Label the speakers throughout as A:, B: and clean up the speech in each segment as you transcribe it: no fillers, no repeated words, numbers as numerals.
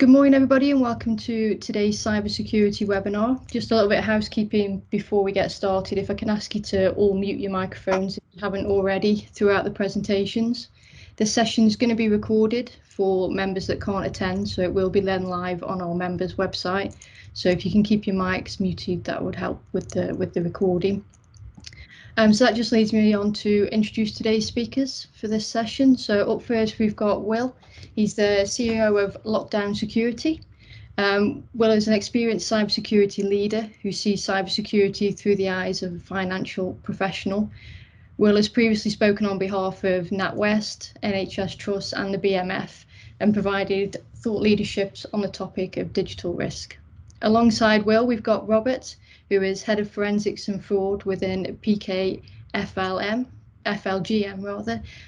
A: Good morning, everybody, and welcome to today's cybersecurity webinar. Just a little bit of housekeeping before we get started. If I can ask you to all mute your microphones if you haven't already throughout the presentations. This session is going to be recorded for members that can't attend, so it will be then live on our members' website. So if you can keep your mics muted, that would help with the recording. So that just leads me on to introduce today's speakers for this session. So up first, we've got Will. He's the CEO of Lockdown Security. Will is an experienced cybersecurity leader who sees cybersecurity through the eyes of a financial professional. Will has previously spoken on behalf of NatWest, NHS Trust and the BMF and provided thought leaderships on the topic of digital risk. Alongside Will, we've got Robert, who is Head of Forensics and Fraud within FLGM,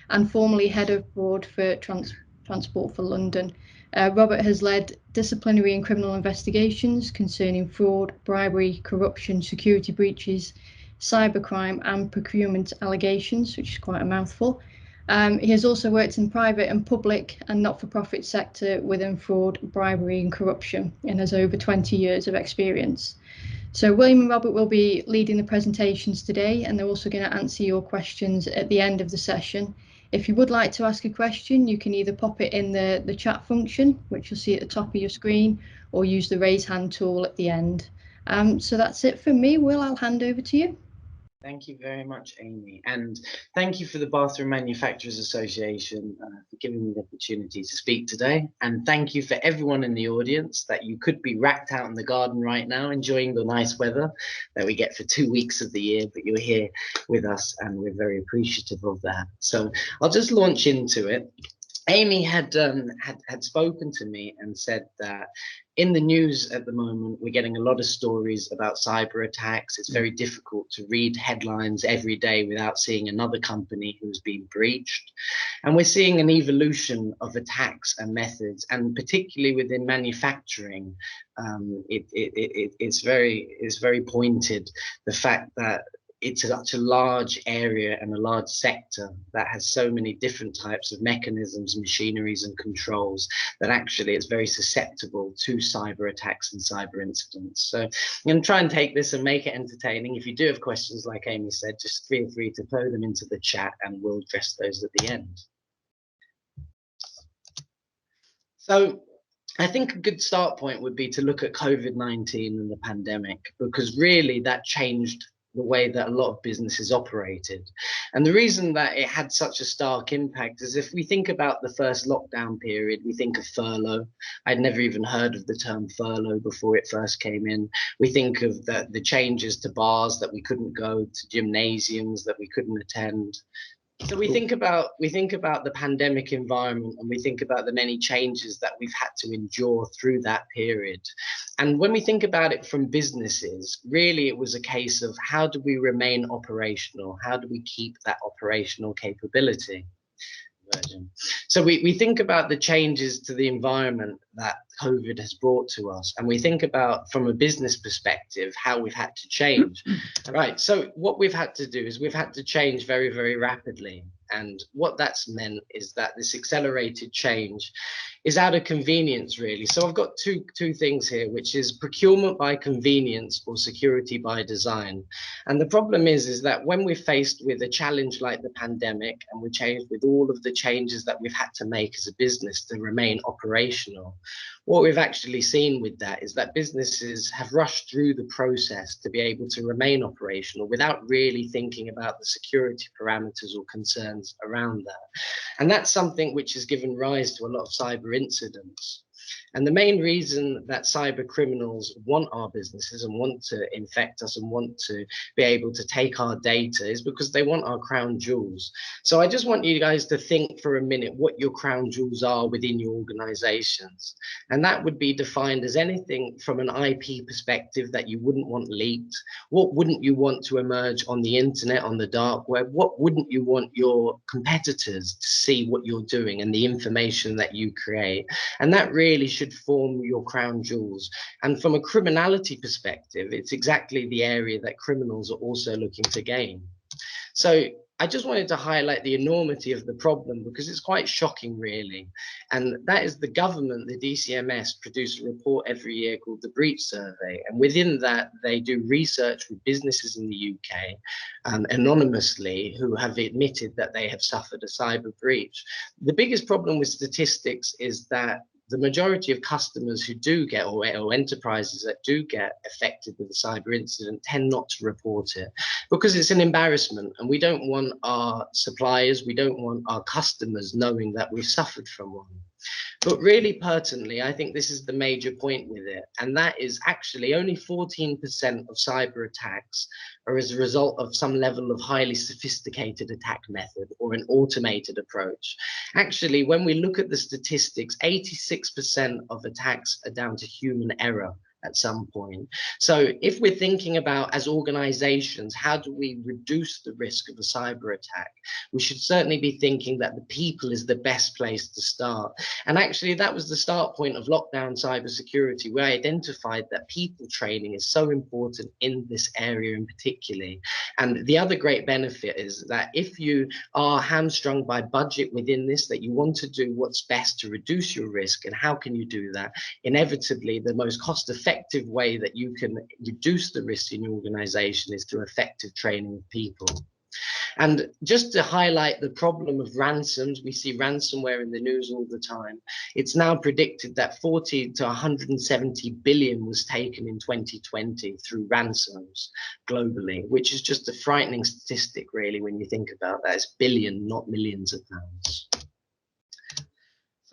A: and formerly Head of Fraud for Transport for London. Robert has led disciplinary and criminal investigations concerning fraud, bribery, corruption, security breaches, cybercrime and procurement allegations, which is quite a mouthful. He has also worked in private and public and not-for-profit sector within fraud, bribery and corruption and has over 20 years of experience. So William and Robert will be leading the presentations today, and they're also going to answer your questions at the end of the session. If you would like to ask a question, you can either pop it in the chat function, which you'll see at the top of your screen, or use the raise hand tool at the end. So that's it for me. Will, I'll hand over to you.
B: Thank you very much, Amy, and thank you for the Bathroom Manufacturers Association for giving me the opportunity to speak today. And thank you for everyone in the audience that you could be racked out in the garden right now, enjoying the nice weather that we get for 2 weeks of the year, but you're here with us and we're very appreciative of that. So I'll just launch into it. Amy had spoken to me and said that in the news at the moment, we're getting a lot of stories about cyber attacks. It's very difficult to read headlines every day without seeing another company who's been breached. And we're seeing an evolution of attacks and methods, and particularly within manufacturing, it's very pointed, the fact that it's such a large area and a large sector that has so many different types of mechanisms, machineries and controls that actually it's very susceptible to cyber attacks and cyber incidents. So I'm going to try and take this and make it entertaining. If you do have questions, like Amy said, just feel free to throw them into the chat and we'll address those at the end. So I think a good start point would be to look at COVID-19 and the pandemic, because really that changed the way that a lot of businesses operated. And the reason that it had such a stark impact is if we think about the first lockdown period, we think of furlough. I'd never even heard of the term furlough before it first came in. We think of the changes to bars, that we couldn't go to gymnasiums, that we couldn't attend. So we think about the pandemic environment, and we think about the many changes that we've had to endure through that period. And when we think about it from businesses, really it was a case of how do we remain operational? How do we keep that operational capability? So we think about the changes to the environment that COVID has brought to us, and we think about, from a business perspective, how we've had to change. Right, so what we've had to do is we've had to change very, very rapidly. And what that's meant is that this accelerated change is out of convenience, really. So I've got two things here, which is procurement by convenience or security by design. And the problem is that when we're faced with a challenge like the pandemic, and we're changed with all of the changes that we've had to make as a business to remain operational, what we've actually seen with that is that businesses have rushed through the process to be able to remain operational without really thinking about the security parameters or concerns around that. And that's something which has given rise to a lot of cyber incidents. And the main reason that cyber criminals want our businesses and want to infect us and want to be able to take our data is because they want our crown jewels. So I just want you guys to think for a minute what your crown jewels are within your organizations. And that would be defined as anything from an IP perspective that you wouldn't want leaked. What wouldn't you want to emerge on the internet, on the dark web? What wouldn't you want your competitors to see what you're doing and the information that you create? And that really should form your crown jewels. And from a criminality perspective, it's exactly the area that criminals are also looking to gain. So I just wanted to highlight the enormity of the problem because it's quite shocking, really. And that is the government, the DCMS, produce a report every year called the Breach Survey. And within that, they do research with businesses in the UK anonymously who have admitted that they have suffered a cyber breach. The biggest problem with statistics is that the majority of customers who do get, or enterprises that do get affected with a cyber incident, tend not to report it because it's an embarrassment, and we don't want our suppliers, we don't want our customers knowing that we've suffered from one. But really pertinently, I think this is the major point with it, and that is actually only 14% of cyber attacks are as a result of some level of highly sophisticated attack method or an automated approach. Actually, when we look at the statistics, 86% of attacks are down to human error at some point. So if we're thinking about, as organizations, how do we reduce the risk of a cyber attack, we should certainly be thinking that the people is the best place to start. And actually, that was the start point of lockdown cybersecurity. We identified that people training is so important in this area in particular. And the other great benefit is that if you are hamstrung by budget within this, that you want to do what's best to reduce your risk, and how can you do that? Inevitably, the most cost-effective way that you can reduce the risk in your organization is through effective training of people. And just to highlight the problem of ransoms, we see ransomware in the news all the time. It's now predicted that 40 to 170 billion was taken in 2020 through ransoms globally, which is just a frightening statistic, really, when you think about that. It's billion, not millions of pounds.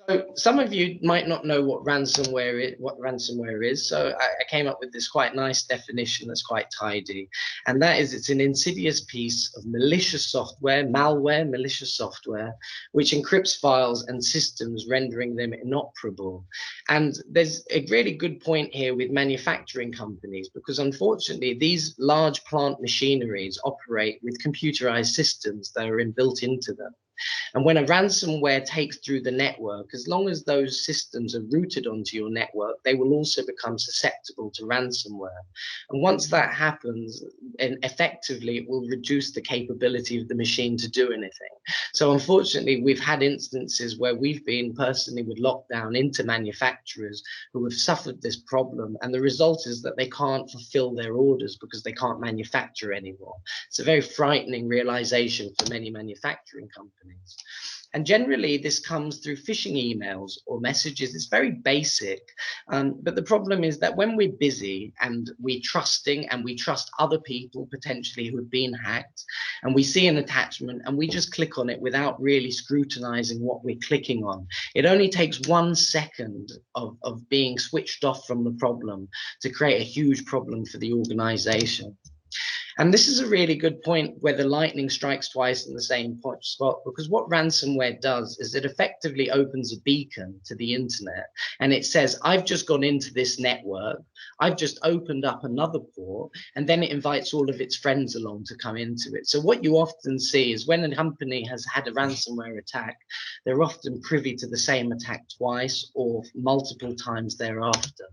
B: So some of you might not know what ransomware is. So I came up with this quite nice definition that's quite tidy. And that is, it's an insidious piece of malicious software, malware, malicious software, which encrypts files and systems, rendering them inoperable. And there's a really good point here with manufacturing companies, because unfortunately, these large plant machineries operate with computerized systems that are built into them. And when a ransomware takes through the network, as long as those systems are routed onto your network, they will also become susceptible to ransomware. And once that happens, and effectively, it will reduce the capability of the machine to do anything. So unfortunately, we've had instances where we've been personally with lockdown into manufacturers who have suffered this problem. And the result is that they can't fulfill their orders because they can't manufacture anymore. It's a very frightening realization for many manufacturing companies. And generally, this comes through phishing emails or messages. It's very basic. But the problem is that when we're busy and we trust other people potentially who have been hacked, and we see an attachment and we just click on it without really scrutinizing what we're clicking on, it only takes 1 second of being switched off from the problem to create a huge problem for the organization. And this is a really good point where the lightning strikes twice in the same spot, because what ransomware does is it effectively opens a beacon to the internet, and it says, I've just gone into this network, I've just opened up another port, and then it invites all of its friends along to come into it. So what you often see is when a company has had a ransomware attack, they're often privy to the same attack twice or multiple times thereafter.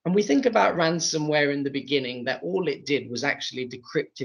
B: And we think about ransomware in the beginning, that all it did was actually encrypt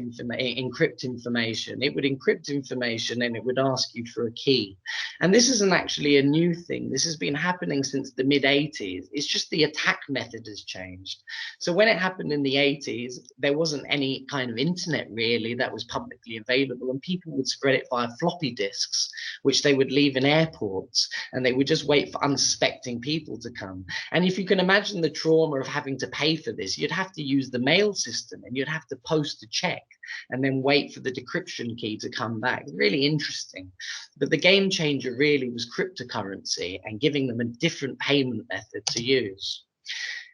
B: information. It would encrypt information and it would ask you for a key. And this isn't actually a new thing. This has been happening since the mid-80s. It's just the attack method has changed. So when it happened in the 80s, there wasn't any kind of internet really that was publicly available, and people would spread it via floppy disks, which they would leave in airports, and they would just wait for unsuspecting people to come. And if you can imagine the trauma of having to pay for this, you'd have to use the mail system, and you'd have to post a check and then wait for the decryption key to come back. Really interesting. But the game changer really was cryptocurrency and giving them a different payment method to use.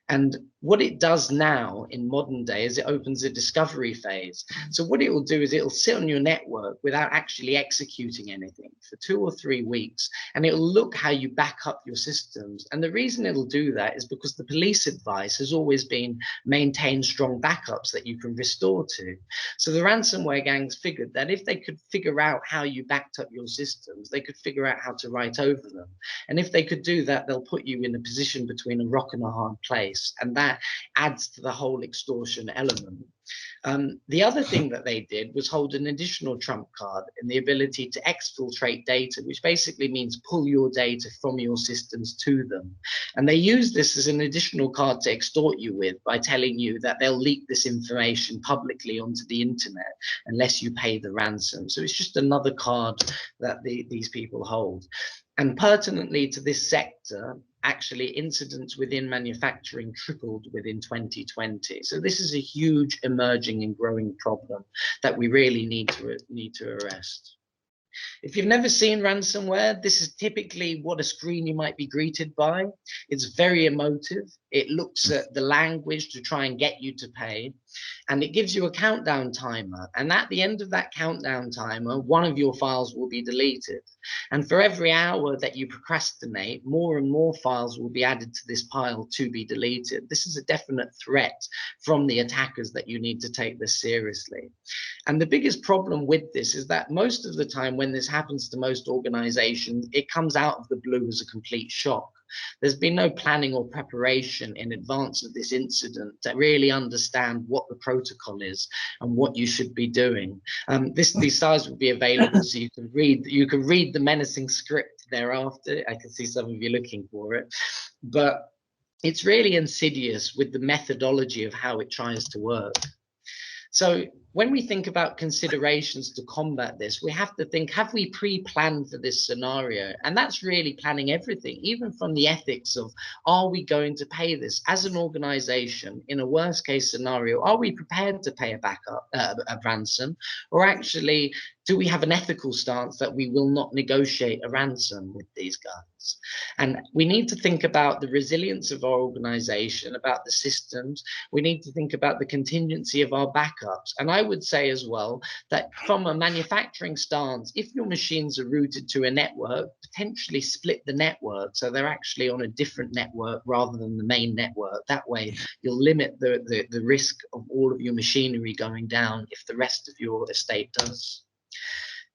B: And what it does now in modern day is it opens a discovery phase. So what it will do is it'll sit on your network without actually executing anything for 2 or 3 weeks, and it'll look how you back up your systems. And the reason it'll do that is because the police advice has always been maintain strong backups that you can restore to. So the ransomware gangs figured that if they could figure out how you backed up your systems, they could figure out how to write over them. And if they could do that, they'll put you in a position between a rock and a hard place. And that adds to the whole extortion element. The other thing that they did was hold an additional trump card in the ability to exfiltrate data, which basically means pull your data from your systems to them. And they use this as an additional card to extort you with by telling you that they'll leak this information publicly onto the internet unless you pay the ransom. So it's just another card that these people hold. And pertinently to this sector, actually incidents within manufacturing tripled within 2020. So this is a huge emerging and growing problem that we really need to arrest. If you've never seen ransomware, this is typically what a screen you might be greeted by. It's very emotive. It looks at the language to try and get you to pay. And it gives you a countdown timer. And at the end of that countdown timer, one of your files will be deleted. And for every hour that you procrastinate, more and more files will be added to this pile to be deleted. This is a definite threat from the attackers that you need to take this seriously. And the biggest problem with this is that most of the time when this happens to most organizations, it comes out of the blue as a complete shock. There's been no planning or preparation in advance of this incident to really understand what the protocol is and what you should be doing. These slides will be available so you can read the menacing script thereafter. I can see some of you looking for it, but it's really insidious with the methodology of how it tries to work. So when we think about considerations to combat this, we have to think, have we pre-planned for this scenario? And that's really planning everything, even from the ethics of, are we going to pay this as an organization in a worst case scenario? Are we prepared to pay a ransom? Or actually, do we have an ethical stance that we will not negotiate a ransom with these guys? And we need to think about the resilience of our organization, about the systems. We need to think about the contingency of our backups. And I would say as well that from a manufacturing stance, if your machines are routed to a network, potentially split the network so they're actually on a different network rather than the main network. That way you'll limit the risk of all of your machinery going down if the rest of your estate does.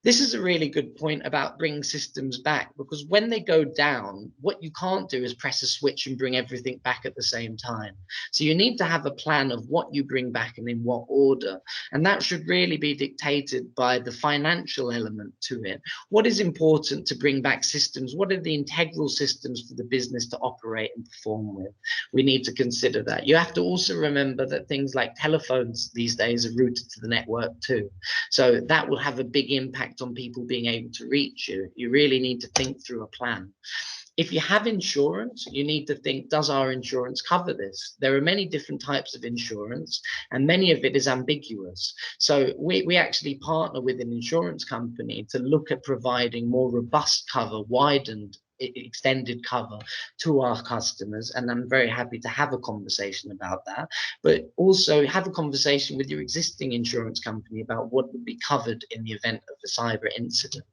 B: This is a really good point about bringing systems back, because when they go down, what you can't do is press a switch and bring everything back at the same time. So you need to have a plan of what you bring back and in what order. And that should really be dictated by the financial element to it. What is important to bring back systems? What are the integral systems for the business to operate and perform with? We need to consider that. You have to also remember that things like telephones these days are routed to the network too. So that will have a big impact on people being able to reach you. You really need to think through a plan. If you have insurance, you need to think, does our insurance cover this? There are many different types of insurance, and many of it is ambiguous. So we actually partner with an insurance company to look at providing more robust cover, widened, extended cover to our customers, and I'm very happy to have a conversation about that, but also have a conversation with your existing insurance company about what would be covered in the event of a cyber incident.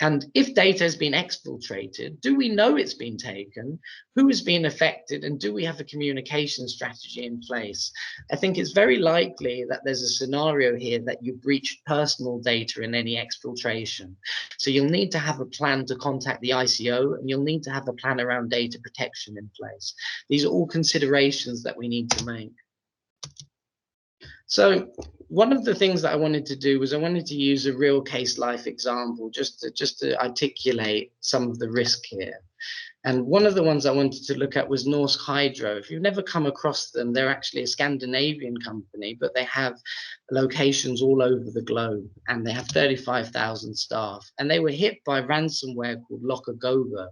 B: And if data has been exfiltrated, do we know it's been taken? Who has been affected? And do we have a communication strategy in place? I think it's very likely that there's a scenario here that you've breached personal data in any exfiltration. So you'll need to have a plan to contact the ICO, and you'll need to have a plan around data protection in place. These are all considerations that we need to make. So one of the things that I wanted to do was I wanted to use a real case life example just to articulate some of the risk here. And one of the ones I wanted to look at was Norsk Hydro. If you've never come across them, they're actually a Scandinavian company, but they have locations all over the globe, and they have 35,000 staff. And they were hit by ransomware called Lokagogo,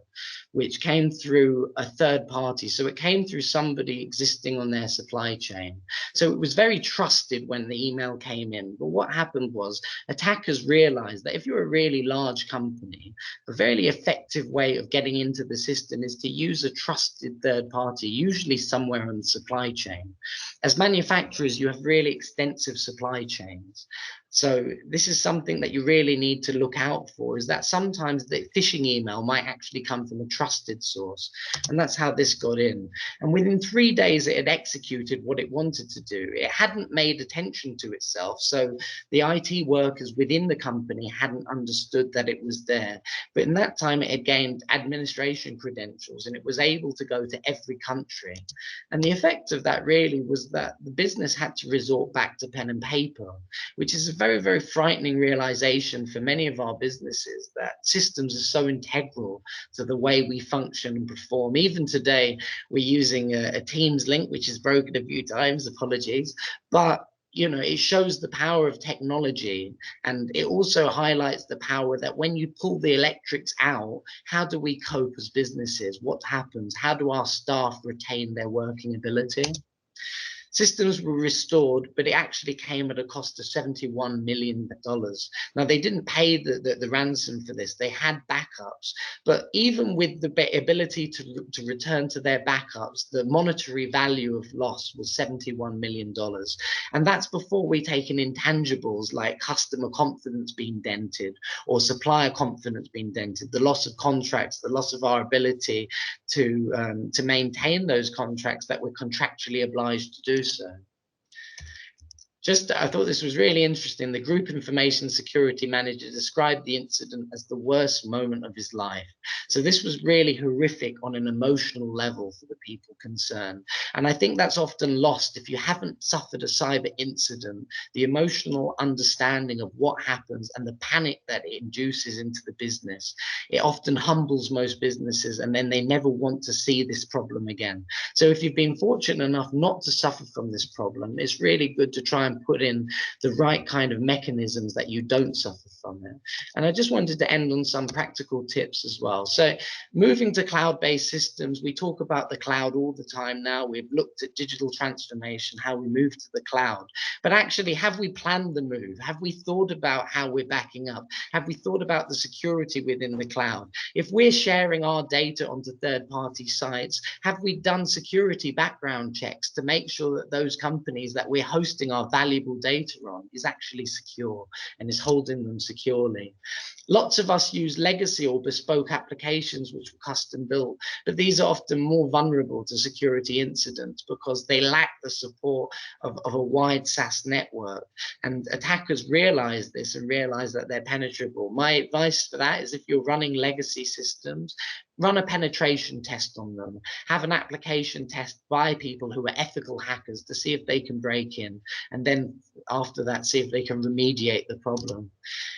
B: which came through a third party. So it came through somebody existing on their supply chain. So it was very trusted when the email came in. But what happened was attackers realized that if you're a really large company, a very effective way of getting into the system is to use a trusted third party, usually somewhere in the supply chain. As manufacturers, you have really extensive supply chains. So this is something that you really need to look out for, is that sometimes the phishing email might actually come from a trusted source. And that's how this got in. And within 3 days, it had executed what it wanted to do. It hadn't made attention to itself. So the IT workers within the company hadn't understood that it was there. But in that time, it had gained administration credentials and it was able to go to every country. And the effect of that really was that the business had to resort back to pen and paper, which is a very, very frightening realization for many of our businesses, that systems are so integral to the way we function and perform. Even today, we're using a Teams link, which is broken a few times, apologies, but you know, it shows the power of technology, and it also highlights the power that when you pull the electrics out, how do we cope as businesses? What happens? How do our staff retain their working ability? Systems were restored, but it actually came at a cost of $71 million. Now, they didn't pay the ransom for this. They had backups. But even with the ability to return to their backups, the monetary value of loss was $71 million. And that's before we take in intangibles like customer confidence being dented or supplier confidence being dented, the loss of contracts, the loss of our ability to maintain those contracts that we're contractually obliged to do so. I thought this was really interesting. The group information security manager described the incident as the worst moment of his life. So this was really horrific on an emotional level for the people concerned. And I think that's often lost. If you haven't suffered a cyber incident, the emotional understanding of what happens and the panic that it induces into the business, it often humbles most businesses, and then they never want to see this problem again. So if you've been fortunate enough not to suffer from this problem, it's really good to try and put in the right kind of mechanisms that you don't suffer from it. And I just wanted to end on some practical tips as well. So moving to cloud-based systems, we talk about the cloud all the time now. We've looked at digital transformation, how we move to the cloud. But actually, have we planned the move? Have we thought about how we're backing up? Have we thought about the security within the cloud? If we're sharing our data onto third-party sites, have we done security background checks to make sure that those companies that we're hosting our valuable data on is actually secure and is holding them securely? Lots of us use legacy or bespoke applications which were custom built, but these are often more vulnerable to security incidents because they lack the support of a wide SaaS network. And attackers realize this and realize that they're penetrable. My advice for that is, if you're running legacy systems, run a penetration test on them. Have an application test by people who are ethical hackers to see if they can break in. And then after that, see if they can remediate the problem.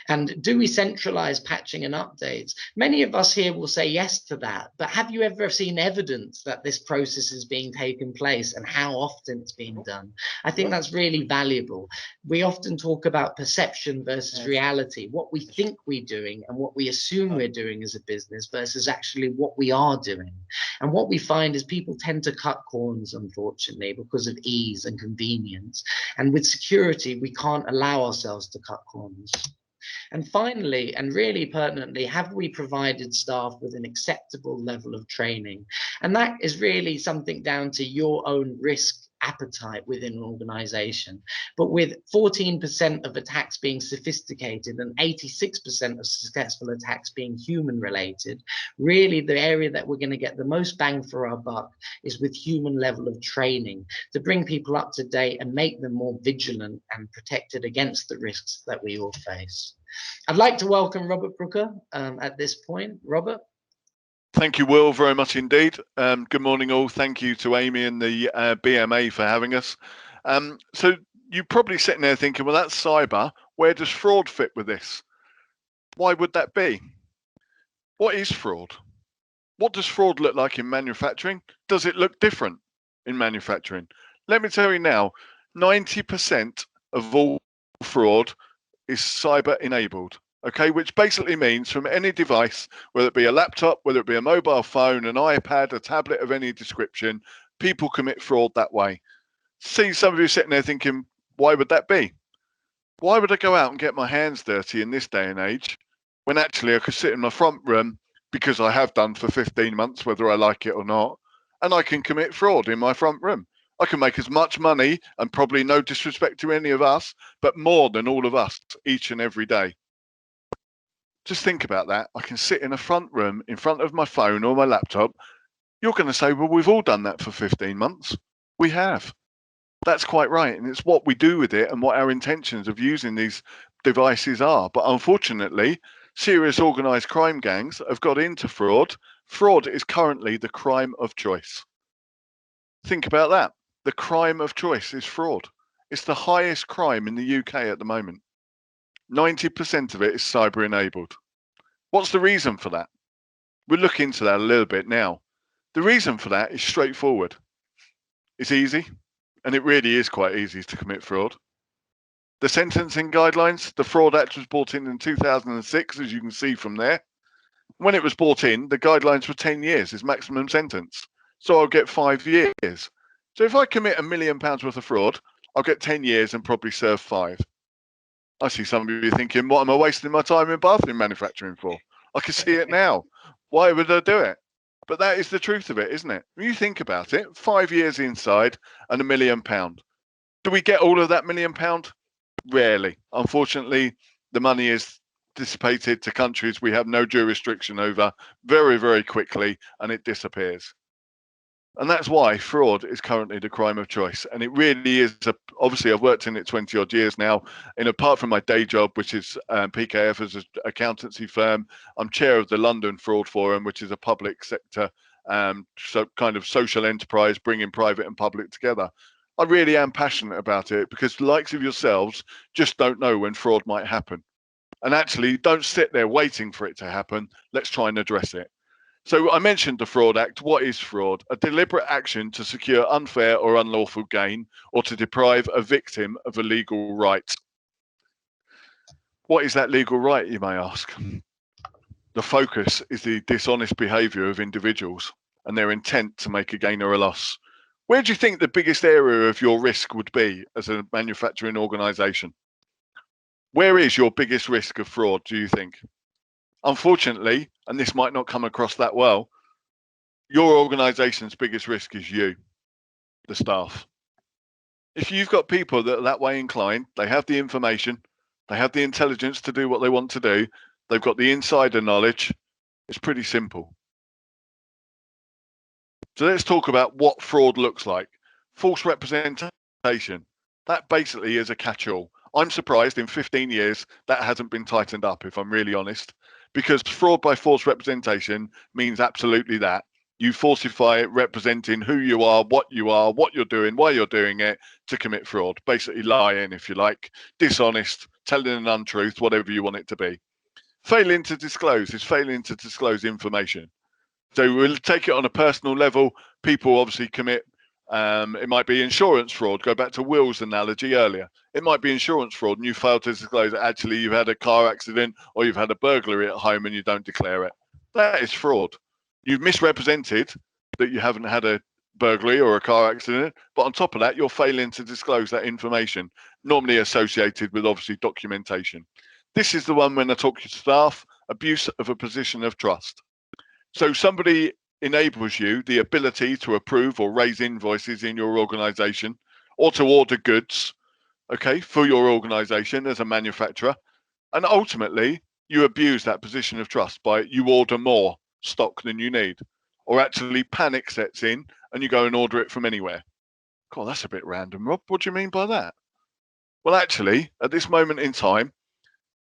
B: And do we centralize patching and updates? Many of us here will say yes to that, but have you ever seen evidence that this process is being taken place and how often it's being done? I think that's really valuable. We often talk about perception versus reality, what we think we're doing and what we assume we're doing as a business versus actually what we are doing. And what we find is people tend to cut corners, unfortunately, because of ease and convenience. And with security, we can't allow ourselves to cut corners. And finally, and really pertinently, have we provided staff with an acceptable level of training? And that is really something down to your own risk appetite within an organization. But with 14% of attacks being sophisticated and 86% of successful attacks being human related, really the area that we're going to get the most bang for our buck is with human level of training to bring people up to date and make them more vigilant and protected against the risks that we all face. I'd like to welcome Robert Brooker at this point. Robert.
C: Thank you, Will, very much indeed. Good morning, all. Thank you to Amy and the BMA for having us. So you're probably sitting there thinking, well, that's cyber. Where does fraud fit with this? Why would that be? What is fraud? What does fraud look like in manufacturing? Does it look different in manufacturing? Let me tell you now, 90% of all fraud is cyber enabled. Okay, which basically means from any device, whether it be a laptop, whether it be a mobile phone, an iPad, a tablet of any description, people commit fraud that way. See some of you sitting there thinking, why would that be? Why would I go out and get my hands dirty in this day and age when actually I could sit in my front room, because I have done for 15 months, whether I like it or not, and I can commit fraud in my front room? I can make as much money, and probably no disrespect to any of us, but more than all of us each and every day. Just think about that. I can sit in a front room in front of my phone or my laptop. You're going to say, well, we've all done that for 15 months. We have. That's quite right. And it's what we do with it and what our intentions of using these devices are. But unfortunately, serious organised crime gangs have got into fraud. Fraud is currently the crime of choice. Think about that. The crime of choice is fraud. It's the highest crime in the UK at the moment. 90% of it is cyber enabled. What's the reason for that? We'll look into that a little bit now. The reason for that is straightforward. It's easy, and it really is quite easy to commit fraud. The sentencing guidelines, the Fraud Act was brought in 2006, as you can see from there. When it was brought in, the guidelines were 10 years is maximum sentence. So I'll get 5 years. So if I commit £1 million worth of fraud, I'll get 10 years and probably serve 5. I see some of you thinking, what am I wasting my time in bathroom manufacturing for? I can see it now. Why would I do it? But that is the truth of it, isn't it? When you think about it, 5 years inside and £1 million. Do we get all of that £1 million? Rarely. Unfortunately, the money is dissipated to countries we have no jurisdiction over very, very quickly, and it disappears. And that's why fraud is currently the crime of choice. And it really is. Obviously, I've worked in it 20 odd years now. And apart from my day job, which is PKF as an accountancy firm, I'm chair of the London Fraud Forum, which is a public sector so kind of social enterprise, bringing private and public together. I really am passionate about it because the likes of yourselves just don't know when fraud might happen. And actually, don't sit there waiting for it to happen. Let's try and address it. So I mentioned the Fraud Act. What is fraud? A deliberate action to secure unfair or unlawful gain or to deprive a victim of a legal right. What is that legal right, you may ask? The focus is the dishonest behaviour of individuals and their intent to make a gain or a loss. Where do you think the biggest area of your risk would be as a manufacturing organisation? Where is your biggest risk of fraud, do you think? Unfortunately, and this might not come across that well, your organisation's biggest risk is you, the staff. If you've got people that are that way inclined, they have the information, they have the intelligence to do what they want to do, they've got the insider knowledge, it's pretty simple. So let's talk about what fraud looks like. False representation. That basically is a catch-all. I'm surprised in 15 years that hasn't been tightened up, if I'm really honest, because fraud by false representation means absolutely that. You falsify it, representing who you are, what you're doing, why you're doing it to commit fraud. Basically lying, if you like, dishonest, telling an untruth, whatever you want it to be. Failing to disclose is failing to disclose information. So we'll take it on a personal level. People obviously commit, it might be insurance fraud. Go back to Will's analogy earlier. It might be insurance fraud and you fail to disclose that actually you've had a car accident or you've had a burglary at home and you don't declare it. That is fraud. You've misrepresented that you haven't had a burglary or a car accident, but on top of that, you're failing to disclose that information, normally associated with obviously documentation. This is the one when I talk to staff, abuse of a position of trust. So somebody enables you the ability to approve or raise invoices in your organization or to order goods, okay, for your organization as a manufacturer. And ultimately, you abuse that position of trust by you order more stock than you need, or actually panic sets in and you go and order it from anywhere. God, that's a bit random, Rob. What do you mean by that? Well, actually, at this moment in time,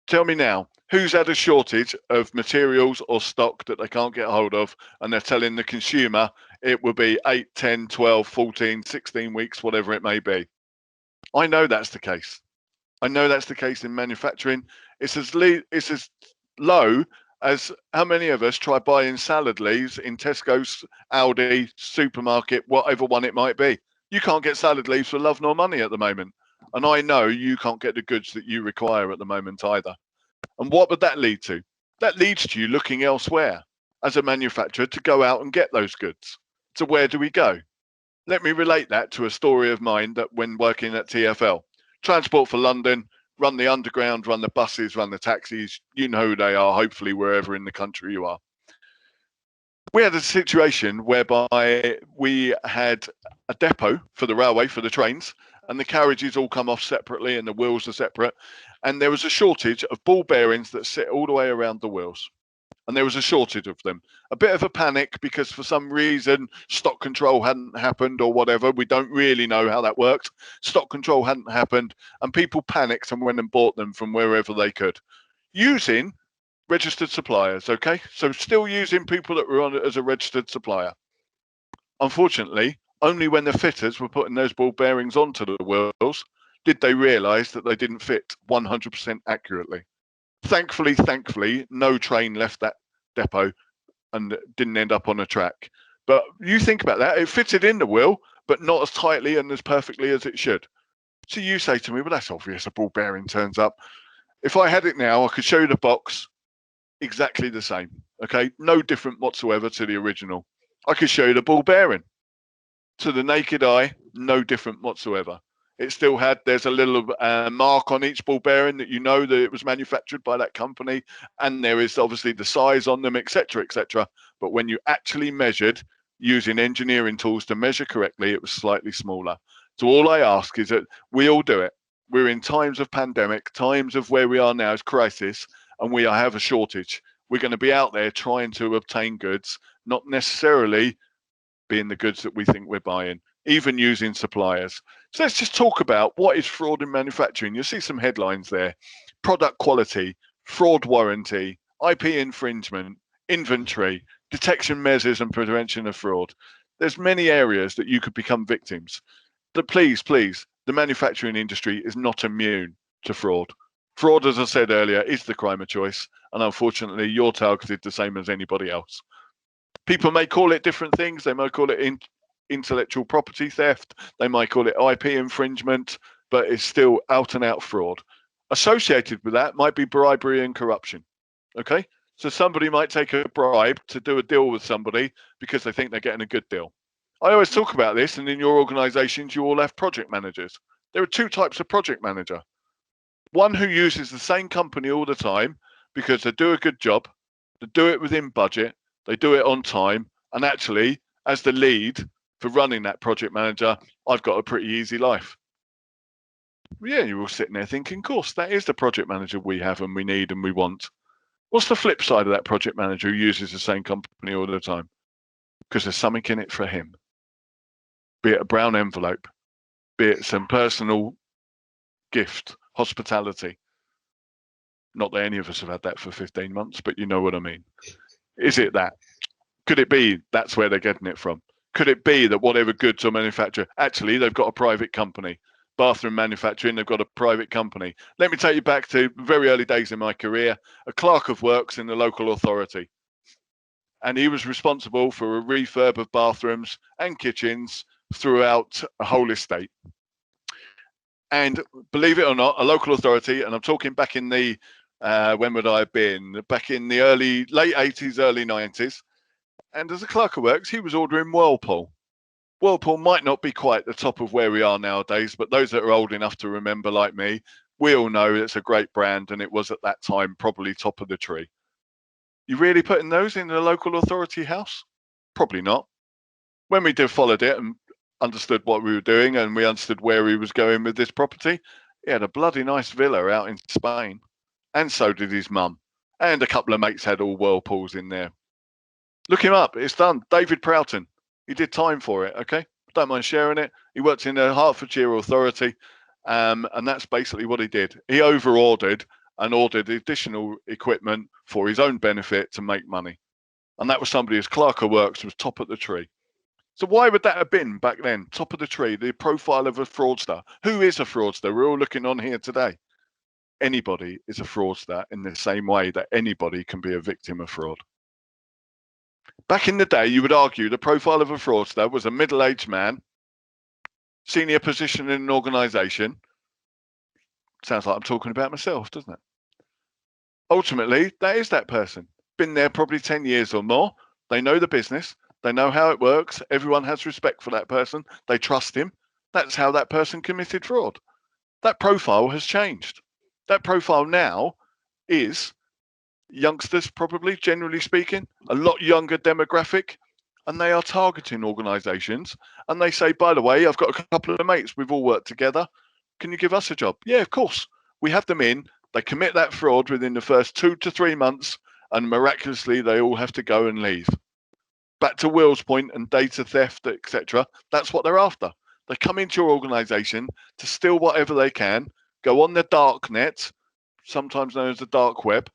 C: tell me now, who's had a shortage of materials or stock that they can't get hold of and they're telling the consumer it will be 8, 10, 12, 14, 16 weeks, whatever it may be? I know that's the case. I know that's the case in manufacturing. It's as low as how many of us try buying salad leaves in Tesco's, Aldi, supermarket, whatever one it might be. You can't get salad leaves for love nor money at the moment. And I know you can't get the goods that you require at the moment either. And what would that lead to? That leads to you looking elsewhere as a manufacturer to go out and get those goods. So where do we go? Let me relate that to a story of mine that when working at TfL. Transport for London, run the underground, run the buses, run the taxis. You know who they are, hopefully wherever in the country you are. We had a situation whereby we had a depot for the railway, for the trains, and the carriages all come off separately and the wheels are separate. And there was a shortage of ball bearings that sit all the way around the wheels. And there was a shortage of them. A bit of a panic because for some reason stock control hadn't happened or whatever. We don't really know how that worked. Stock control hadn't happened and people panicked and went and bought them from wherever they could, using registered suppliers. Okay, so still using people that were on it as a registered supplier. Unfortunately, only when the fitters were putting those ball bearings onto the wheels did they realize that they didn't fit 100% accurately. Thankfully, no train left that depot and didn't end up on a track. But you think about that, it fitted in the wheel, but not as tightly and as perfectly as it should. So you say to me, well, that's obvious, a ball bearing turns up. If I had it now, I could show you the box exactly the same, okay? No different whatsoever to the original. I could show you the ball bearing. To the naked eye, no different whatsoever. It still had, there's a little mark on each ball bearing that you know that it was manufactured by that company, and there is obviously the size on them, etc., etc. But when you actually measured using engineering tools to measure correctly, it was slightly smaller. So all I ask is that we all do it. We're in times of pandemic, times of where we are now is crisis, and we have a shortage. We're going to be out there trying to obtain goods, not necessarily being the goods that we think we're buying, even using suppliers. So let's just talk about what is fraud in manufacturing. You'll see some headlines there: product quality, fraud warranty, IP infringement, inventory, detection measures and prevention of fraud. There's many areas that you could become victims. But please, the manufacturing industry is not immune to fraud. Fraud, as I said earlier, is the crime of choice, and unfortunately you're targeted the same as anybody else. People may call it different things. They might call it intellectual property theft. They might call it IP infringement, but it's still out and out fraud. Associated with that might be bribery and corruption. Okay, so somebody might take a bribe to do a deal with somebody because they think they're getting a good deal. I always talk about this, and in your organizations, you all have project managers. There are two types of project manager. One who uses the same company all the time because they do a good job, they do it within budget, they do it on time, and actually, as the lead for running that project manager, I've got a pretty easy life. Yeah, you're all sitting there thinking, of course, that is the project manager we have and we need and we want. What's the flip side of that project manager who uses the same company all the time? Because there's something in it for him. Be it a brown envelope, be it some personal gift, hospitality. Not that any of us have had that for 15 months, but you know what I mean. Is it that? Could it be that's where they're getting it from? Could it be that whatever goods are manufactured, actually they've got a private company? Bathroom manufacturing, they've got a private company. Let me take you back to very early days in my career, a clerk of works in the local authority. And he was responsible for a refurb of bathrooms and kitchens throughout a whole estate. And believe it or not, a local authority, and I'm talking back in the, when would I have been? Back in the late 80s, early 90s. And as a clerk of works, he was ordering Whirlpool. Whirlpool might not be quite the top of where we are nowadays, but those that are old enough to remember, like me, we all know it's a great brand, and it was at that time probably top of the tree. You really putting those in the local authority house? Probably not. When we followed it and understood what we were doing and we understood where he was going with this property, he had a bloody nice villa out in Spain, and so did his mum, and a couple of mates had all Whirlpools in there. Look him up, it's done. David Proughton, he did time for it, okay? Don't mind sharing it. He worked in the Hertfordshire Authority, and that's basically what he did. He over-ordered and ordered additional equipment for his own benefit to make money. And that was somebody whose clerk of works was top of the tree. So why would that have been back then? Top of the tree, the profile of a fraudster. Who is a fraudster? We're all looking on here today. Anybody is a fraudster in the same way that anybody can be a victim of fraud. Back in the day, you would argue the profile of a fraudster was a middle-aged man, senior position in an organization. Sounds like I'm talking about myself, doesn't it? Ultimately, that is that person. Been there probably 10 years or more. They know the business. They know how it works. Everyone has respect for that person. They trust him. That's how that person committed fraud. That profile has changed. That profile now is youngsters, probably, generally speaking, a lot younger demographic, and they are targeting organisations. And they say, by the way, I've got a couple of mates, we've all worked together. Can you give us a job? Yeah, of course. We have them in. They commit that fraud within the first 2 to 3 months, and miraculously, they all have to go and leave. Back to Will's point and data theft, etc. That's what they're after. They come into your organisation to steal whatever they can, go on the dark net, sometimes known as the dark web,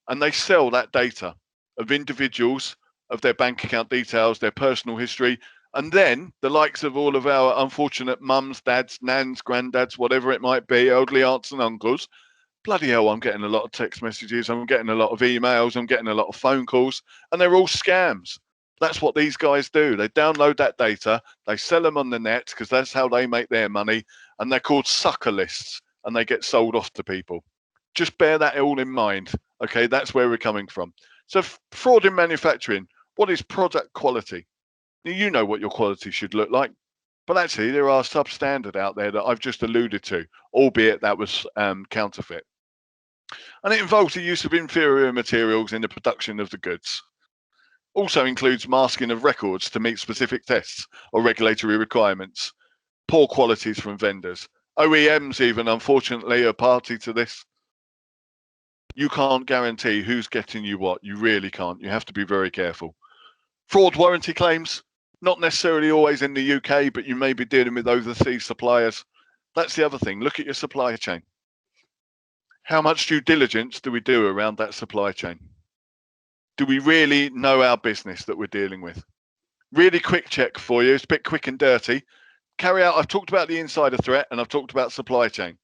C: and they sell that data of individuals, of their bank account details, their personal history, and then the likes of all of our unfortunate mums, dads, nans, granddads, whatever it might be, elderly aunts and uncles. Bloody hell, I'm getting a lot of text messages, I'm getting a lot of emails, I'm getting a lot of phone calls, and they're all scams. That's what these guys do. They download that data, they sell them on the net because that's how they make their money, and they're called sucker lists, and they get sold off to people. Just bear that all in mind. Okay, that's where we're coming from. So fraud in manufacturing, what is product quality? You know what your quality should look like, but actually there are substandard out there that I've just alluded to, albeit that was counterfeit. And it involves the use of inferior materials in the production of the goods. Also includes masking of records to meet specific tests or regulatory requirements, poor qualities from vendors. OEMs even, unfortunately, are party to this. You can't guarantee who's getting you what. You really can't. You have to be very careful. Fraud warranty claims, not necessarily always in the UK, but you may be dealing with overseas suppliers. That's the other thing. Look at your supply chain. How much due diligence do we do around that supply chain? Do we really know our business that we're dealing with? Really quick check for you. It's a bit quick and dirty. I've talked about the insider threat and I've talked about supply chain.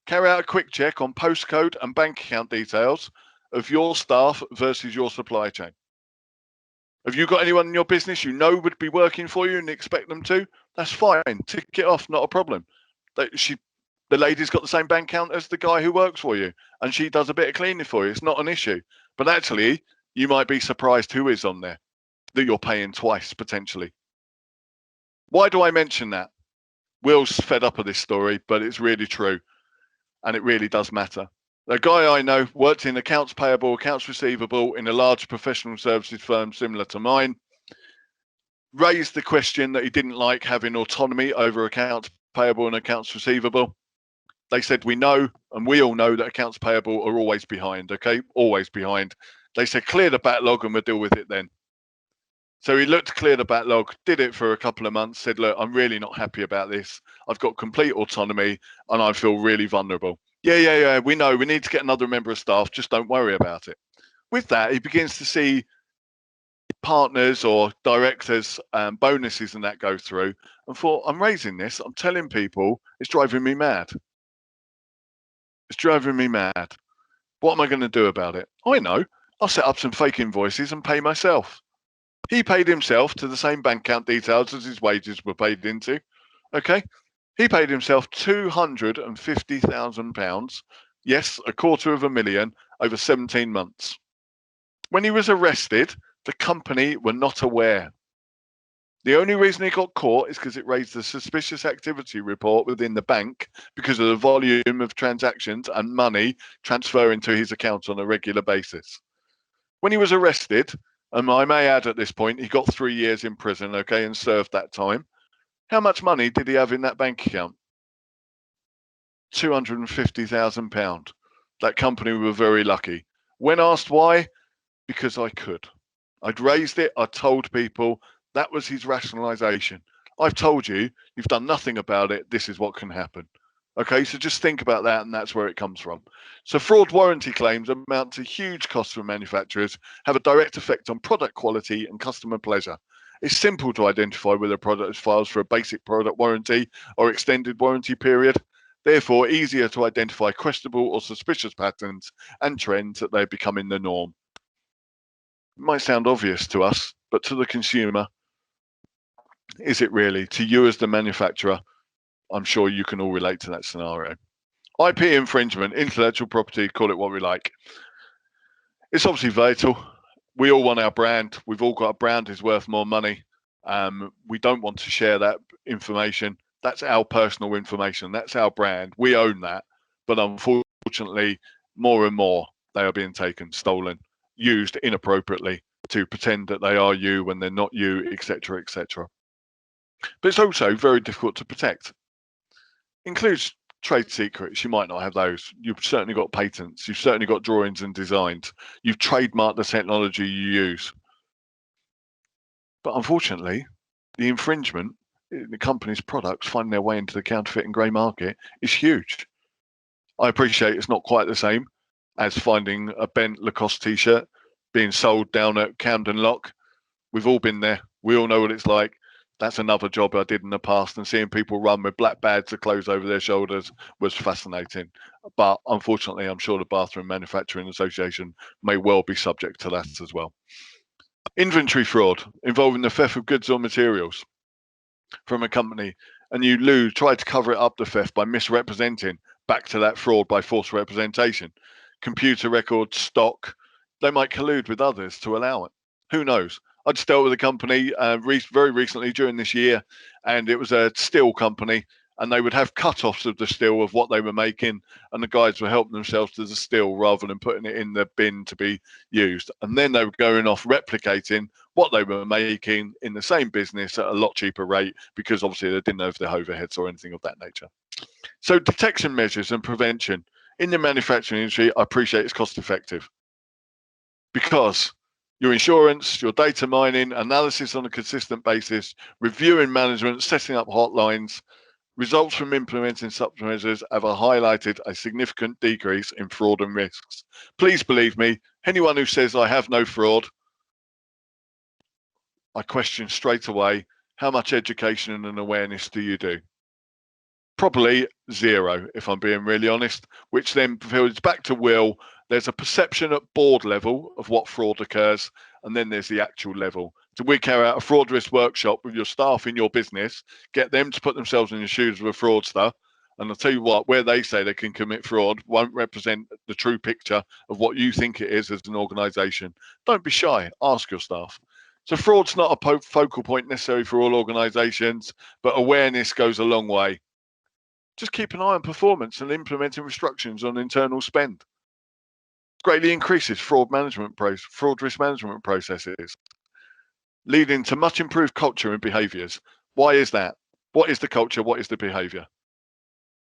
C: Carry out a quick check on postcode and bank account details of your staff versus your supply chain. Have you got anyone in your business you know would be working for you and expect them to? That's fine. Tick it off, not a problem. The lady's got the same bank account as the guy who works for you, and she does a bit of cleaning for you. It's not an issue. But actually, you might be surprised who is on there that you're paying twice, potentially. Why do I mention that? Will's fed up of this story, but it's really true. And it really does matter. A guy I know worked in accounts payable, accounts receivable in a large professional services firm similar to mine, raised the question that he didn't like having autonomy over accounts payable and accounts receivable. They said, we know, and we all know that accounts payable are always behind, okay? Always behind. They said, clear the backlog and we'll deal with it then. So he looked to clear the backlog, did it for a couple of months, said, look, I'm really not happy about this. I've got complete autonomy and I feel really vulnerable. Yeah, we know. We need to get another member of staff. Just don't worry about it. With that, he begins to see partners or directors bonuses and that go through and thought, I'm raising this. I'm telling people it's driving me mad. It's driving me mad. What am I going to do about it? I know. I'll set up some fake invoices and pay myself. He paid himself to the same bank account details as his wages were paid into. Okay. He paid himself £250,000. Yes, £250,000 over 17 months. When he was arrested, the company were not aware. The only reason he got caught is because it raised the suspicious activity report within the bank because of the volume of transactions and money transferring to his account on a regular basis. When he was arrested, and I may add at this point, he got 3 years in prison, okay, and served that time. How much money did he have in that bank account? £250,000. That company were very lucky. When asked why, because I could. I'd raised it. I told people that was his rationalization. I've told you, you've done nothing about it. This is what can happen. Okay, so just think about that, and that's where it comes from. So fraud warranty claims amount to huge costs for manufacturers, have a direct effect on product quality and customer pleasure. It's simple to identify whether a product files for a basic product warranty or extended warranty period. Therefore, easier to identify questionable or suspicious patterns and trends that they're becoming the norm. It might sound obvious to us, but to the consumer, is it really? To you as the manufacturer, I'm sure you can all relate to that scenario. IP infringement, intellectual property, call it what we like. It's obviously vital. We all want our brand. We've all got a brand is worth more money. We don't want to share that information. That's our personal information. That's our brand. We own that. But unfortunately, more and more, they are being taken, stolen, used inappropriately to pretend that they are you when they're not you, etc., etc. But it's also very difficult to protect. Includes trade secrets. You might not have those. You've certainly got patents. You've certainly got drawings and designs. You've trademarked the technology you use. But unfortunately, the infringement in the company's products finding their way into the counterfeit and grey market is huge. I appreciate it's not quite the same as finding a bent Lacoste t-shirt being sold down at Camden Lock. We've all been there. We all know what it's like. That's another job I did in the past, and seeing people run with black bags of clothes over their shoulders was fascinating. But unfortunately, I'm sure the Bathroom Manufacturing Association may well be subject to that as well. Inventory fraud involving the theft of goods or materials from a company, and you try to cover it up, the theft, by misrepresenting, back to that fraud by false representation. Computer records, stock, they might collude with others to allow it. Who knows? I just dealt with a company very recently during this year, and it was a steel company, and they would have cut-offs of the steel of what they were making, and the guys were helping themselves to the steel rather than putting it in the bin to be used. And then they were going off replicating what they were making in the same business at a lot cheaper rate, because obviously they didn't have the overheads or anything of that nature. So detection measures and prevention in the manufacturing industry, I appreciate it's cost effective, because your insurance, your data mining, analysis on a consistent basis, reviewing management, setting up hotlines, results from implementing such measures have highlighted a significant decrease in fraud and risks. Please believe me, anyone who says I have no fraud, I question straight away, how much education and awareness do you do? Probably zero, if I'm being really honest, which then feeds back to Will. There's a perception at board level of what fraud occurs, and then there's the actual level. So we carry out a fraud risk workshop with your staff in your business, get them to put themselves in the shoes of a fraudster, and I'll tell you what, where they say they can commit fraud won't represent the true picture of what you think it is as an organisation. Don't be shy, ask your staff. So fraud's not a focal point necessarily for all organisations, but awareness goes a long way. Just keep an eye on performance and implementing restrictions on internal spend. Greatly increases fraud risk management processes, leading to much improved culture and behaviours. Why is that? What is the culture? What is the behaviour?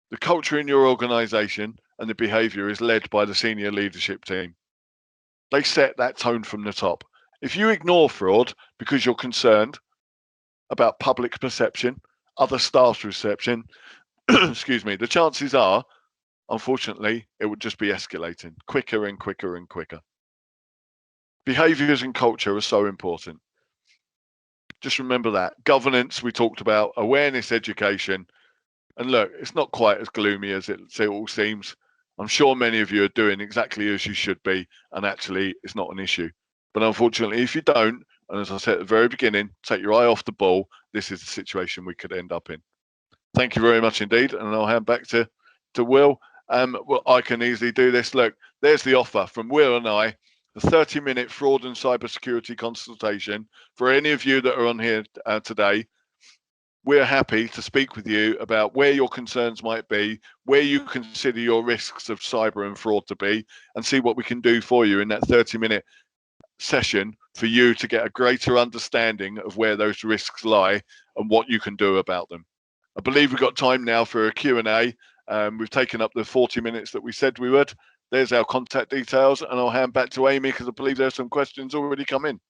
C: The culture in your organisation and the behaviour is led by the senior leadership team. They set that tone from the top. If you ignore fraud because you're concerned about public perception, other staff's perception, excuse me, the chances are, unfortunately, it would just be escalating quicker and quicker and quicker. Behaviours and culture are so important. Just remember that. Governance, we talked about, awareness, education. And look, it's not quite as gloomy as it all seems. I'm sure many of you are doing exactly as you should be, and actually it's not an issue. But unfortunately, if you don't, and as I said at the very beginning, take your eye off the ball, this is the situation we could end up in. Thank you very much indeed, and I'll hand back to Will. Well, I can easily do this. Look, there's the offer from Will and I, the 30-minute fraud and cybersecurity consultation. For any of you that are on here today, we're happy to speak with you about where your concerns might be, where you consider your risks of cyber and fraud to be, and see what we can do for you in that 30-minute session for you to get a greater understanding of where those risks lie and what you can do about them. I believe we've got time now for a Q&A. We've taken up the 40 minutes that we said we would. There's our contact details, and I'll hand back to Amy because I believe there's some questions already come in.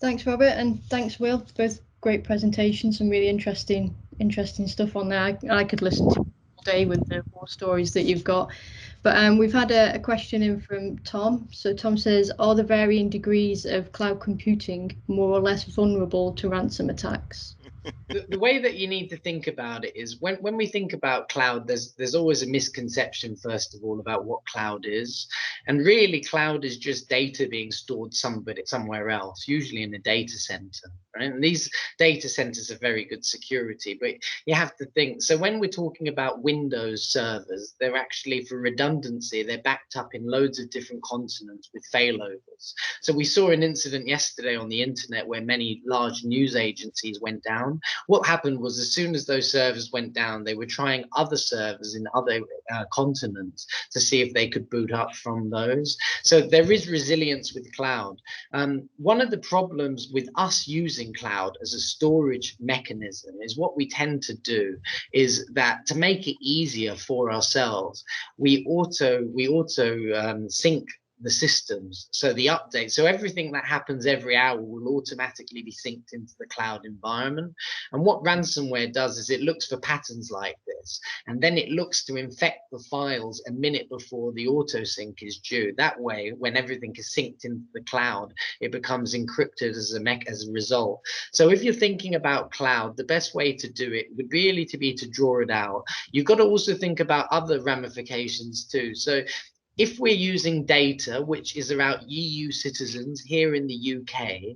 A: Thanks, Robert, and thanks, Will. Both great presentations, some really interesting stuff on there. I could listen to all day with the war stories that you've got. But we've had a question in from Tom. So Tom says, are the varying degrees of cloud computing more or less vulnerable to ransom attacks?
B: The way that you need to think about it is when we think about cloud, there's always a misconception, first of all, about what cloud is. And really, cloud is just data being stored somewhere else, usually in a data center. Right? And these data centers are very good security, but you have to think. So when we're talking about Windows servers, they're actually, for redundancy, they're backed up in loads of different continents with failovers. So we saw an incident yesterday on the internet where many large news agencies went down. What happened was, as soon as those servers went down, they were trying other servers in other continents to see if they could boot up from those. So there is resilience with cloud. One of the problems with us using cloud as a storage mechanism is what we tend to do is that to make it easier for ourselves, we auto sync the systems, so the update, so everything that happens every hour will automatically be synced into the cloud environment. And what ransomware does is it looks for patterns like this, and then it looks to infect the files a minute before the auto sync is due. That way, when everything is synced into the cloud, it becomes encrypted as a result. So if you're thinking about cloud, the best way to do it would really be to draw it out. You've got to also think about other ramifications too. So if we're using data which is about EU citizens here in the UK,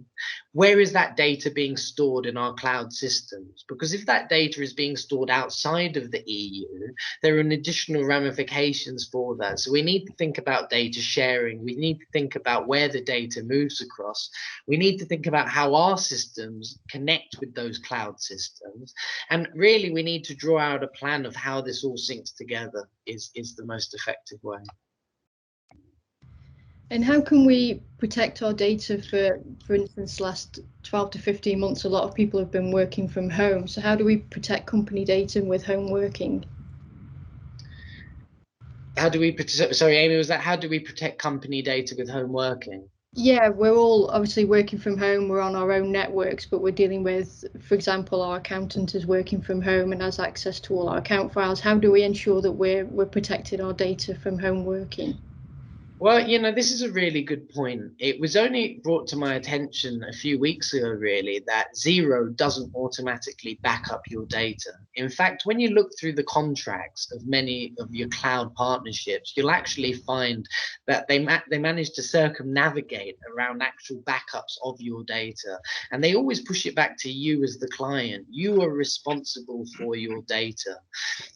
B: where is that data being stored in our cloud systems? Because if that data is being stored outside of the EU, there are additional ramifications for that. So we need to think about data sharing. We need to think about where the data moves across. We need to think about how our systems connect with those cloud systems. And really, we need to draw out a plan of how this all syncs together is the most effective way.
A: And how can we protect our data? For instance, last 12 to 15 months, a lot of people have been working from home. So how do we protect company data with home working?
B: How do we protect, sorry, Amy, was that how do we protect company data with home working?
A: Yeah, we're all obviously working from home. We're on our own networks, but we're dealing with, for example, our accountant is working from home and has access to all our account files. How do we ensure that we're protecting our data from home working?
B: Well, this is a really good point. It was only brought to my attention a few weeks ago, really, that Xero doesn't automatically back up your data. In fact, when you look through the contracts of many of your cloud partnerships, you'll actually find that they manage to circumnavigate around actual backups of your data. And they always push it back to you as the client. You are responsible for your data.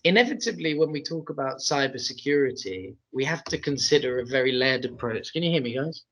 B: Inevitably, when we talk about cybersecurity, we have to consider a very layered approach. Can you hear me, guys?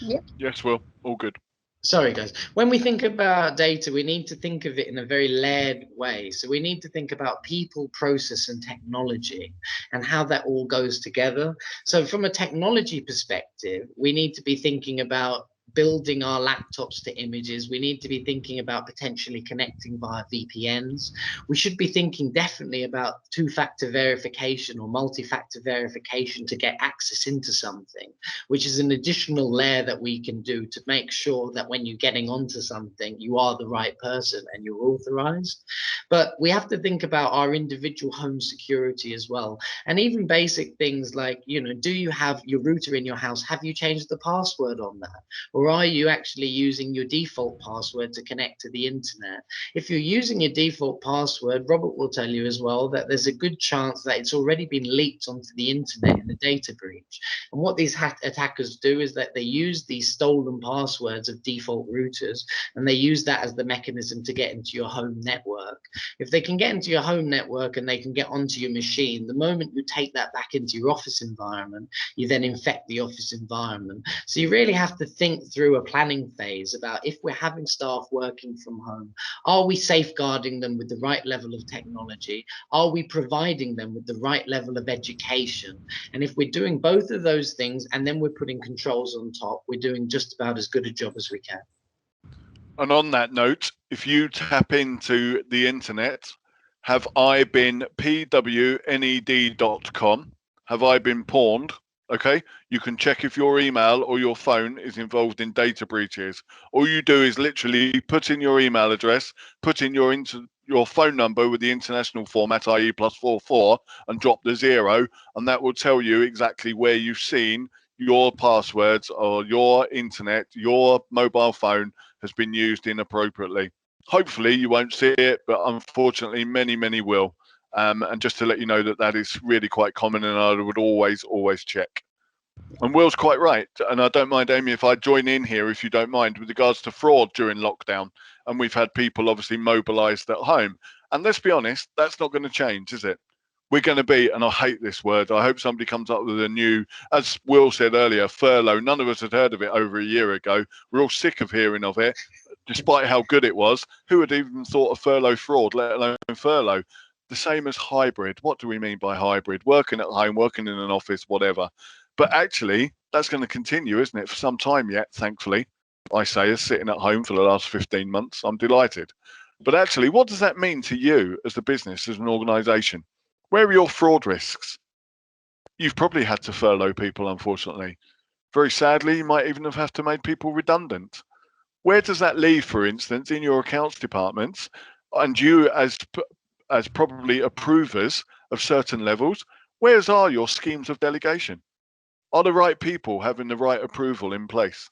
A: Yep.
C: Yes, Will. All good.
B: Sorry, guys. When we think about data, we need to think of it in a very layered way. So we need to think about people, process, and technology and how that all goes together. So from a technology perspective, we need to be thinking about building our laptops to images. We need to be thinking about potentially connecting via VPNs. We should be thinking definitely about two-factor verification or multi-factor verification to get access into something, which is an additional layer that we can do to make sure that when you're getting onto something, you are the right person and you're authorized. But we have to think about our individual home security as well. And even basic things like, do you have your router in your house? Have you changed the password on that? Or are you actually using your default password to connect to the internet? If you're using your default password, Robert will tell you as well that there's a good chance that it's already been leaked onto the internet in a data breach. And what these attackers do is that they use these stolen passwords of default routers, and they use that as the mechanism to get into your home network. If they can get into your home network and they can get onto your machine, the moment you take that back into your office environment, you then infect the office environment. So you really have to think through a planning phase about if we're having staff working from home, are we safeguarding them with the right level of technology? Are we providing them with the right level of education? And if we're doing both of those things and then we're putting controls on top, we're doing just about as good a job as we can.
C: And on that note, if you tap into the internet, have I been pwned.com? Have I been pawned? Okay, you can check if your email or your phone is involved in data breaches. All you do is literally put in your email address, put in your phone number with the international format, i.e. +44, and drop the 0, and that will tell you exactly where you've seen your passwords or your internet, your mobile phone has been used inappropriately. Hopefully you won't see it, but unfortunately many will. And just to let you know that is really quite common, and I would always check. And Will's quite right, and I don't mind, Amy, if I join in here, if you don't mind, with regards to fraud during lockdown. And we've had people obviously mobilised at home. And let's be honest, that's not going to change, is it? We're going to be, and I hate this word, I hope somebody comes up with a new, as Will said earlier, furlough. None of us had heard of it over a year ago. We're all sick of hearing of it, despite how good it was. Who had even thought of furlough fraud, let alone furlough? The same as hybrid. What do we mean by hybrid? Working at home, working in an office, whatever. But actually, that's going to continue, isn't it, for some time yet, thankfully. I say, as sitting at home for the last 15 months, I'm delighted. But actually, what does that mean to you as the business, as an organization? Where are your fraud risks? You've probably had to furlough people, unfortunately. Very sadly, you might even have to make people redundant. Where does that leave, for instance, in your accounts departments, and you as probably approvers of certain levels? Where's are your schemes of delegation? Are the right people having the right approval in place?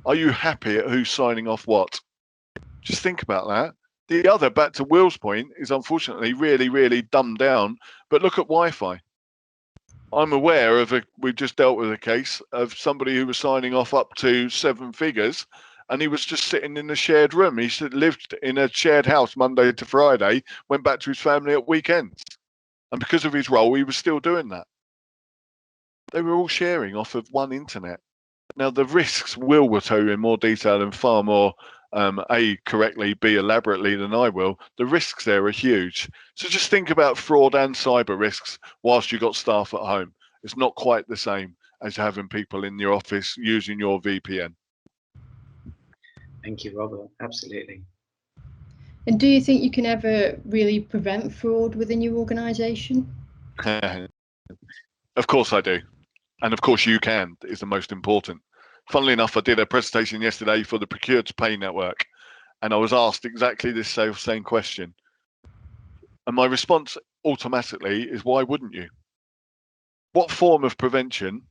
C: Are you happy at who's signing off what? Just think about that. The other, back to Will's point, is unfortunately really, really dumbed down. But look at Wi-Fi. I'm aware of we've just dealt with a case of somebody who was signing off up to 7 figures, and he was just sitting in a shared room. He lived in a shared house Monday to Friday, went back to his family at weekends. And because of his role, he was still doing that. They were all sharing off of one internet. Now, the risks, will tell you in more detail and far more, A, correctly, B, elaborately than I will. The risks there are huge. So just think about fraud and cyber risks whilst you've got staff at home. It's not quite the same as having people in your office using your VPN.
B: Thank you, Robert. Absolutely.
A: And do you think you can ever really prevent fraud within your organisation?
C: Of course I do. And of course you can, is the most important. Funnily enough, I did a presentation yesterday for the Procure to Pay network, and I was asked exactly this same question. And my response automatically is, why wouldn't you? What form of prevention,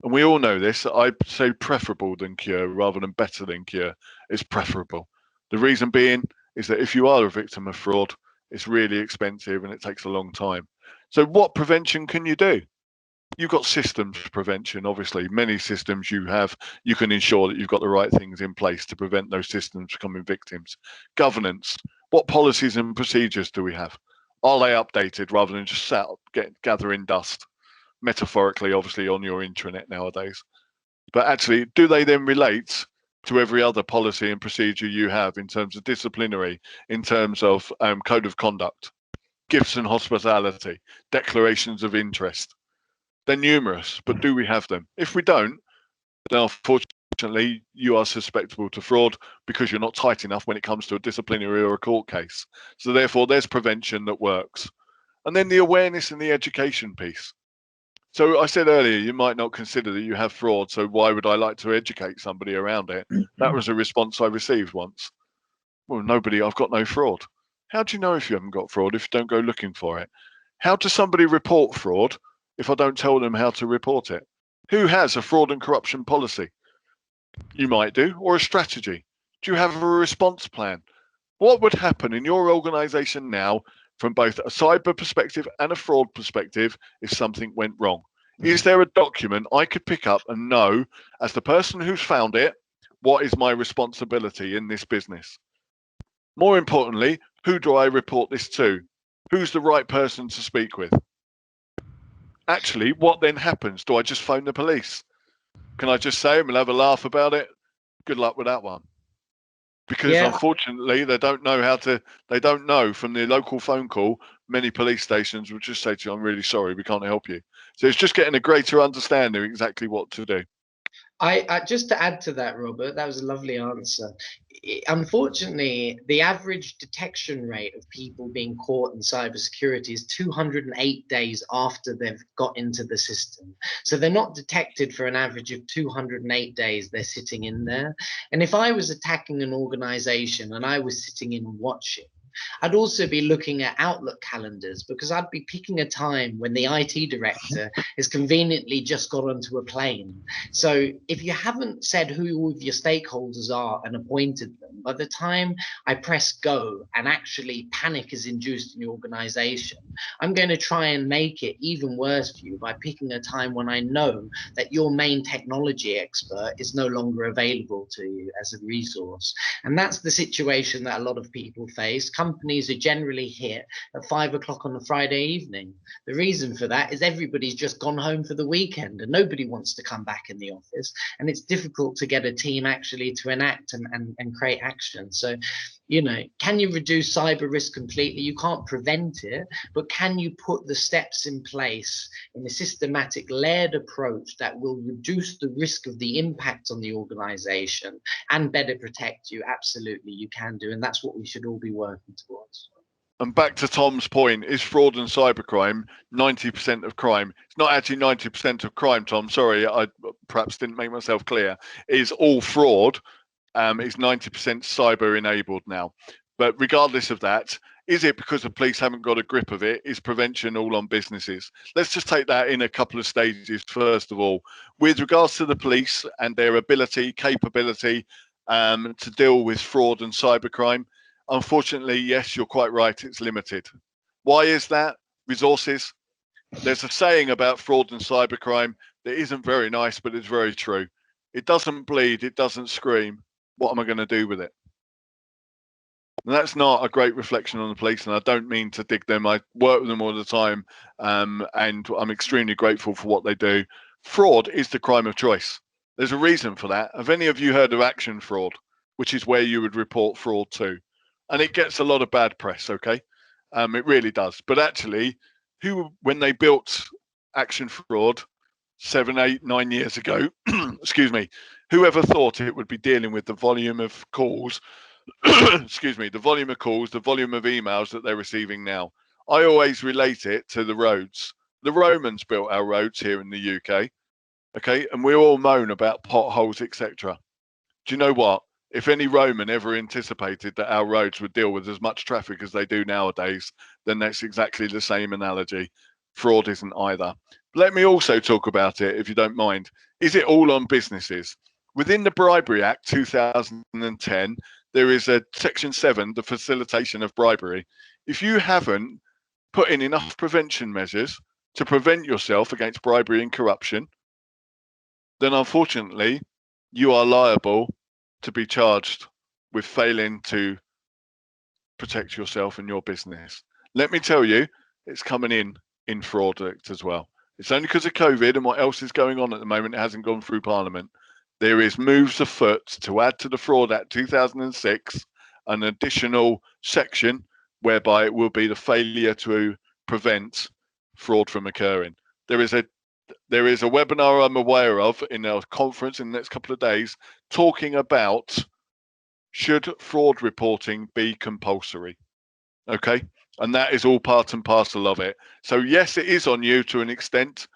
C: and we all know this, I'd say preferable than cure rather than better than cure, is preferable. The reason being is that if you are a victim of fraud, it's really expensive and it takes a long time. So what prevention can you do? You've got systems prevention, obviously. Many systems you can ensure that you've got the right things in place to prevent those systems becoming victims. Governance, what policies and procedures do we have? Are they updated rather than just gathering dust? Metaphorically, obviously, on your intranet nowadays. But actually, do they then relate to every other policy and procedure you have in terms of disciplinary, in terms of code of conduct, gifts and hospitality, declarations of interest? They're numerous, but do we have them? If we don't, then unfortunately you are susceptible to fraud because you're not tight enough when it comes to a disciplinary or a court case. So therefore there's prevention that works. And then the awareness and the education piece. So I said earlier, you might not consider that you have fraud, so why would I like to educate somebody around it? That was a response I received once. Well, I've got no fraud. How do you know if you haven't got fraud if you don't go looking for it? How does somebody report fraud if I don't tell them how to report it? Who has a fraud and corruption policy? You might do, or a strategy. Do you have a response plan? What would happen in your organization now from both a cyber perspective and a fraud perspective if something went wrong? Is there a document I could pick up and know, as the person who's found it, what is my responsibility in this business? More importantly, who do I report this to? Who's the right person to speak with? Actually, what then happens? Do I just phone the police? Can I just say we'll have a laugh about it? Good luck with that one. Because unfortunately, they don't know from the local phone call, many police stations will just say to you, I'm really sorry, we can't help you. So it's just getting a greater understanding of exactly what to do.
B: I just to add to that, Robert, that was a lovely answer. Unfortunately, the average detection rate of people being caught in cybersecurity is 208 days after they've got into the system. So they're not detected for an average of 208 days. They're sitting in there. And if I was attacking an organization and I was sitting in watching, I'd also be looking at Outlook calendars, because I'd be picking a time when the IT director has conveniently just got onto a plane. So if you haven't said who all of your stakeholders are and appointed them, by the time I press go and actually panic is induced in the organization, I'm going to try and make it even worse for you by picking a time when I know that your main technology expert is no longer available to you as a resource. And that's the situation that a lot of people face. Companies are generally hit at 5 o'clock on a Friday evening. The reason for that is everybody's just gone home for the weekend and nobody wants to come back in the office. And it's difficult to get a team actually to enact and create action. So Can you reduce cyber risk completely? You can't prevent it, but can you put the steps in place in a systematic, layered approach that will reduce the risk of the impact on the organization and better protect you? Absolutely, you can do. And that's what we should all be working towards.
C: And back to Tom's point, is fraud and cybercrime 90% of crime? It's not actually 90% of crime, Tom. Sorry, I perhaps didn't make myself clear. Is all fraud is 90% cyber enabled now. But regardless of that, is it because the police haven't got a grip of it? Is prevention all on businesses? Let's just take that in a couple of stages. First of all, with regards to the police and their capability to deal with fraud and cybercrime, unfortunately, yes, you're quite right, it's limited. Why is that? Resources. There's a saying about fraud and cybercrime that isn't very nice, but it's very true. It doesn't bleed, it doesn't scream. What am I going to do with it? And that's not a great reflection on the police, and I don't mean to dig them. I work with them all the time, and I'm extremely grateful for what they do. Fraud is the crime of choice. There's a reason for that. Have any of you heard of action fraud, which is where you would report fraud to? And it gets a lot of bad press, okay? It really does. But actually, when they built action fraud 7, 8, 9 years ago, excuse me, whoever thought it would be dealing with the volume of calls, excuse me, the volume of calls, the volume of emails that they're receiving now? I always relate it to the roads. The Romans built our roads here in the UK, okay? And we all moan about potholes, etc. Do you know what? If any Roman ever anticipated that our roads would deal with as much traffic as they do nowadays, then that's exactly the same analogy. Fraud isn't either. Let me also talk about it, if you don't mind. Is it all on businesses? Within the Bribery Act 2010, there is a Section 7, the facilitation of bribery. If you haven't put in enough prevention measures to prevent yourself against bribery and corruption, then unfortunately, you are liable to be charged with failing to protect yourself and your business. Let me tell you, it's coming in Fraud Act as well. It's only because of COVID and what else is going on at the moment, it hasn't gone through Parliament. There is moves afoot to add to the Fraud Act 2006 an additional section whereby it will be the failure to prevent fraud from occurring. There is a webinar I'm aware of in a conference in the next couple of days talking about should fraud reporting be compulsory. Okay, and that is all part and parcel of it. So yes, it is on you to an extent.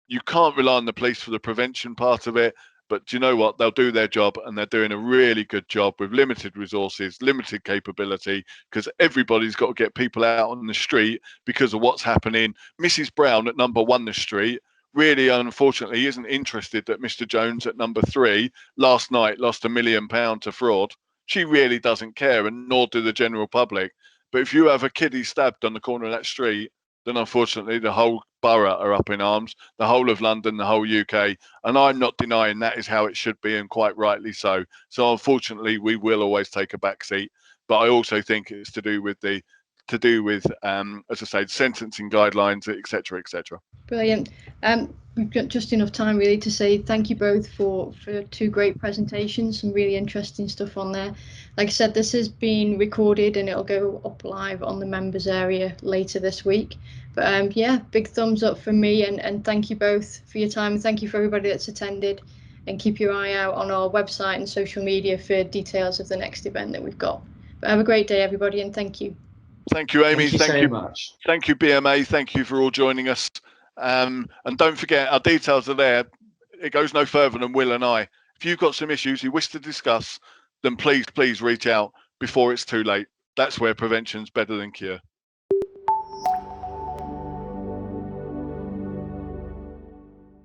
C: You can't rely on the police for the prevention part of it, but do you know what? They'll do their job, and they're doing a really good job with limited resources, limited capability, because everybody's got to get people out on the street because of what's happening. Mrs. Brown at number 1 the street really, unfortunately, isn't interested that Mr. Jones at number 3 last night lost £1 million to fraud. She really doesn't care, and nor do the general public. But if you have a kiddie stabbed on the corner of that street, then unfortunately the whole borough are up in arms, the whole of London, the whole UK. And I'm not denying that is how it should be, and quite rightly so. So unfortunately, we will always take a back seat. But I also think it's to do with as I say, sentencing guidelines, etc., etc.
A: Brilliant. We've got just enough time really to say thank you both for 2 great presentations, some really interesting stuff on there. Like I said, this has been recorded and it'll go up live on the members area later this week. But yeah, big thumbs up from me, and thank you both for your time. Thank you for everybody that's attended, and keep your eye out on our website and social media for details of the next event that we've got. But have a great day, everybody, and thank you.
C: Thank you, Amy.
B: Thank you so much.
C: Thank you, BMA. Thank you for all joining us. And don't forget, our details are there. It goes no further than Will and I. If you've got some issues you wish to discuss, then please reach out before it's too late. That's where prevention's better than cure.